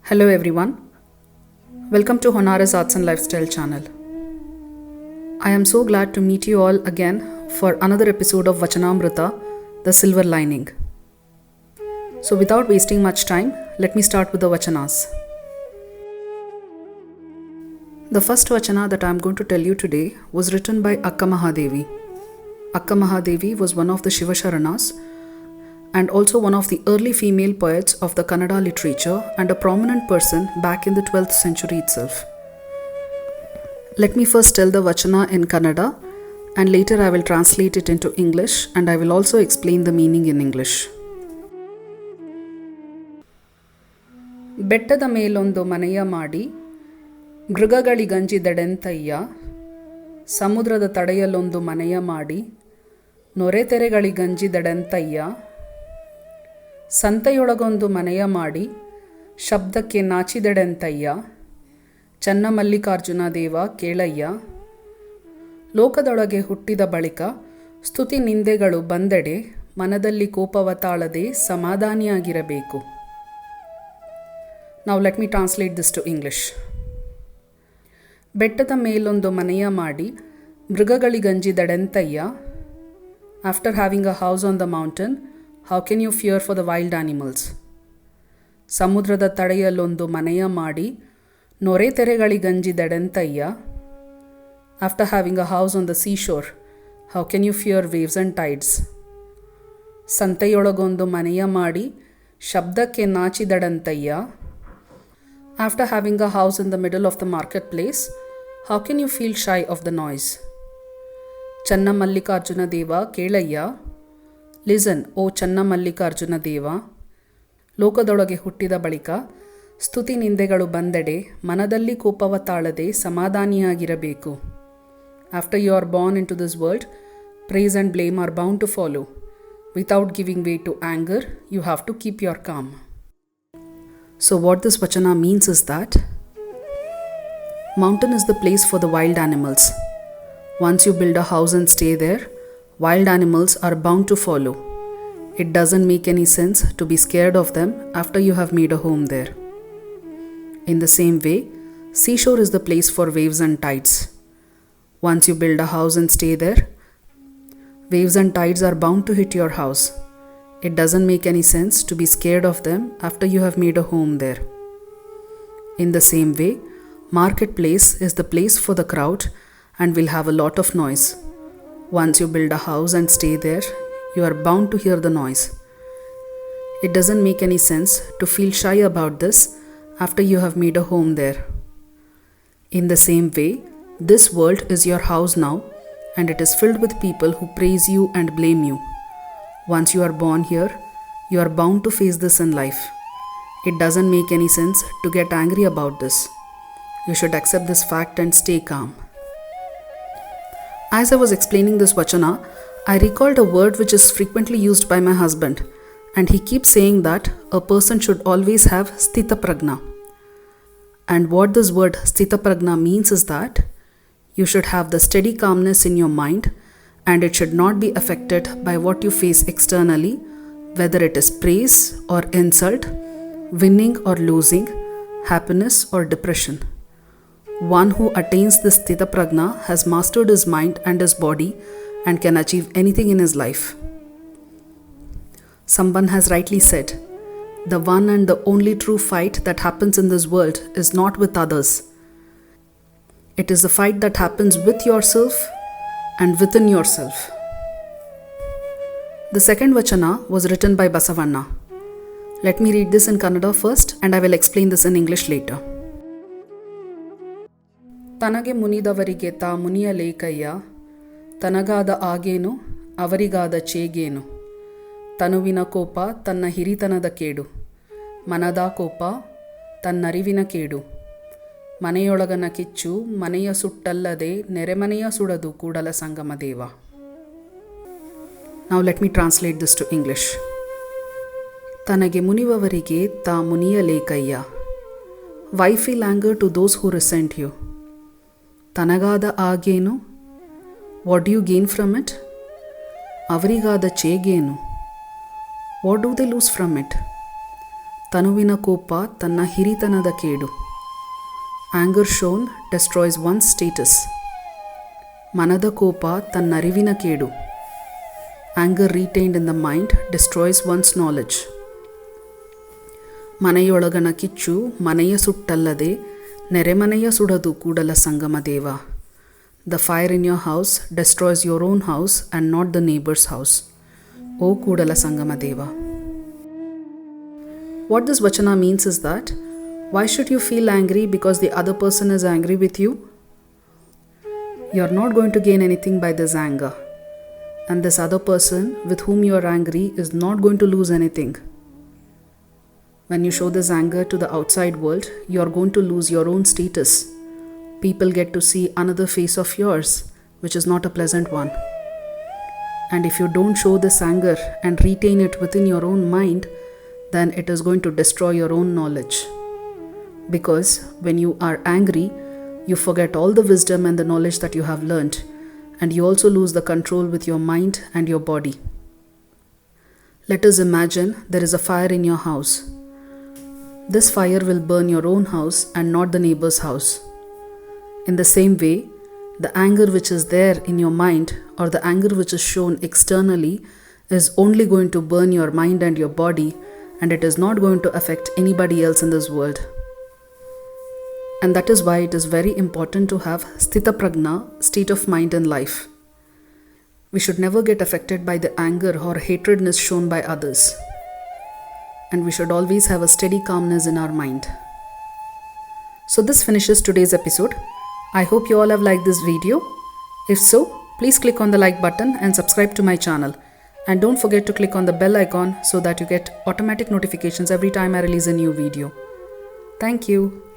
Hello everyone, welcome to Honara's Arts and Lifestyle channel. I am so glad to meet you all again for another episode of Vachanamrita, The Silver Lining. So without wasting much time, let me start with the Vachanas. The first Vachana that I am going to tell you today was written by Akka Mahadevi. Akka Mahadevi was one of the Shiva Sharanas and also one of the early female poets of the Kannada literature and a prominent person back in the 12th century itself. Let me first tell the Vachana in Kannada and later I will translate it into English and I will also explain the meaning in English. ಬೆಟ್ಟದ ಮೇಲೊಂದು ಮನೆಯ ಮಾಡಿ ಮೃಗಗಳಿಗಂಜಿದೆಡೆಂತಯ್ಯ ಸಮುದ್ರದ ತಡೆಯಲೊಂದು ಮನೆಯ ಮಾಡಿ ನೊರೆತೆರೆಗಳಿಗಂಜಿದೆಡೆಂತಯ್ಯ ಸಂತೆಯೊಳಗೊಂದು ಮನೆಯ ಮಾಡಿ ಶಬ್ದಕ್ಕೆ ನಾಚಿದೆಡೆಂತಯ್ಯ ಚನ್ನಮಲ್ಲಿಕಾರ್ಜುನ ದೇವ ಕೇಳಯ್ಯ ಲೋಕದೊಳಗೆ ಹುಟ್ಟಿದ ಬಳಿಕ ಸ್ತುತಿ ನಿಂದೆಗಳು ಬಂದೆಡೆ ಮನದಲ್ಲಿ ಕೋಪವ ತಾಳದೆ ಸಮಾಧಾನಿಯಾಗಿರಬೇಕು. Now let me translate this to English. ಬೆಟ್ಟದ ಮೇಲೊಂದು ಮನೆಯ ಮಾಡಿ ಮೃಗಗಳಿಗಂಜಿದೆಡೆಂತಯ್ಯ. After having a house on the mountain, how can you fear for the wild animals? ಸಮುದ್ರದ ತಡೆಯಲೊಂದು ಮನೆಯ ಮಾಡಿ ನೊರೆತೆರೆಗಳಿಗಂಜಿದೆಡೆಂತಯ್ಯ. After having a house on the seashore, how can you fear waves and tides? ಸಂತೆಯೊಳಗೊಂದು ಮನೆಯ ಮಾಡಿ ಶಬ್ದಕ್ಕೆ ನಾಚಿದೆಡೆಂತಯ್ಯ. After having a house in the middle of the marketplace, how can you feel shy of the noise? Channamallikarjuna ದೇವ ಕೇಳಯ್ಯ. Listen, O Channamallikarjuna ದೇವ. ಲೋಕದೊಳಗೆ ಹುಟ್ಟಿದ ಬಳಿಕ ಸ್ತುತಿ ನಿಂದೆಗಳು ಬಂದೆಡೆ ಮನದಲ್ಲಿ ಕೋಪವ ತಾಳದೆ ಸಮಾಧಾನಿಯಾಗಿರಬೇಕು. After you are born into this world, praise and blame are bound to follow. Without giving way to anger, you have to keep your calm. So what this Vachana means is that mountain is the place for the wild animals. Once you build a house and stay there, wild animals are bound to follow. It doesn't make any sense to be scared of them after you have made a home there. In the same way, seashore is the place for waves and tides. Once you build a house and stay there, waves and tides are bound to hit your house. It doesn't make any sense to be scared of them after you have made a home there. In the same way, marketplace is the place for the crowd and will have a lot of noise. Once you build a house and stay there, you are bound to hear the noise. It doesn't make any sense to feel shy about this after you have made a home there. In the same way, this world is your house now and it is filled with people who praise you and blame you. Once you are born here, you are bound to face this in life. It doesn't make any sense to get angry about this. You should accept this fact and stay calm. As I was explaining this Vachana, I recalled a word which is frequently used by my husband, and he keeps saying that a person should always have Sthita Pragna. And what this word Sthita Pragna means is that you should have the steady calmness in your mind, and it should not be affected by what you face externally, whether it is praise or insult, winning or losing, happiness or depression. One who attains this Sthita Pragna has mastered his mind and his body and can achieve anything in his life. Someone has rightly said, the one and the only true fight that happens in this world is not with others. It is the fight that happens with yourself and within yourself. The second Vachana was written by Basavanna. Let me read this in Kannada first and I will explain this in English later. ತನಗೆ ಮುನಿದವರಿಗೆ ತಾ ಮುನಿಯಲೇಕಯ್ಯ, ತನಗಾದ ಆಗೇನು ಅವರಿಗಾದ ಚೇಗೇನು, ತನುವಿನ ಕೋಪ ತನ್ನ ಹಿರಿತನದ ಕೇಡು, ಮನದ ಕೋಪ ತನ್ನರಿವಿನ ಕೇಡು, ಮನೆಯೊಳಗನ ಕಿಚ್ಚು ಮನೆಯ ಸುಟ್ಟಲ್ಲದೆ ನೆರೆಮನೆಯ ಸುಡದು Kudala Sangama Deva. Now let me translate this to English. ತನಗೆ ಮುನಿವವರಿಗೆ ತಾ ಮುನಿಯಲೇಕಯ್ಯ. Why feel anger to those who resent you? ತನಗಾದ ಆಗೇನು? What do you gain from it? ಅವರಿಗಾದ ಚೇಗೇನು? What do they lose from it? ತನುವಿನ ಕೋಪ ತನ್ನ ಹಿರಿತನದ ಕೇಡು. Anger shown destroys one's status. ಮನದ ಕೋಪ ತನ್ನರಿವಿನ ಕೇಡು. Anger retained in the mind destroys one's knowledge. ಮನೆಯೊಳಗಣ ಕಿಚ್ಚು ಮನೆಯ ಸುಟ್ಟಲ್ಲದೆ ನೆರೆಮನೆಯ ಸುಡದು Kudala Sangama Deva. The fire in your house destroys your own house and not the neighbor's house. O Kudala Sangama Deva. What this vachana means is that why should you feel angry because the other person is angry with you? You are not going to gain anything by this anger. And this other person with whom you are angry is not going to lose anything. When you show this anger to the outside world, you are going to lose your own status. People get to see another face of yours, which is not a pleasant one. And if you don't show this anger and retain it within your own mind, then it is going to destroy your own knowledge. Because when you are angry, you forget all the wisdom and the knowledge that you have learnt, and you also lose the control with your mind and your body. Let us imagine there is a fire in your house. This fire will burn your own house and not the neighbor's house. In the same way, the anger which is there in your mind or the anger which is shown externally is only going to burn your mind and your body, and it is not going to affect anybody else in this world. And that is why it is very important to have sthita prajna, state of mind in life. We should never get affected by the anger or hatredness shown by others. And we should always have a steady calmness in our mind. So this finishes today's episode. I hope you all have liked this video. If so, please click on the like button and subscribe to my channel. And don't forget to click on the bell icon so that you get automatic notifications every time I release a new video. Thank you.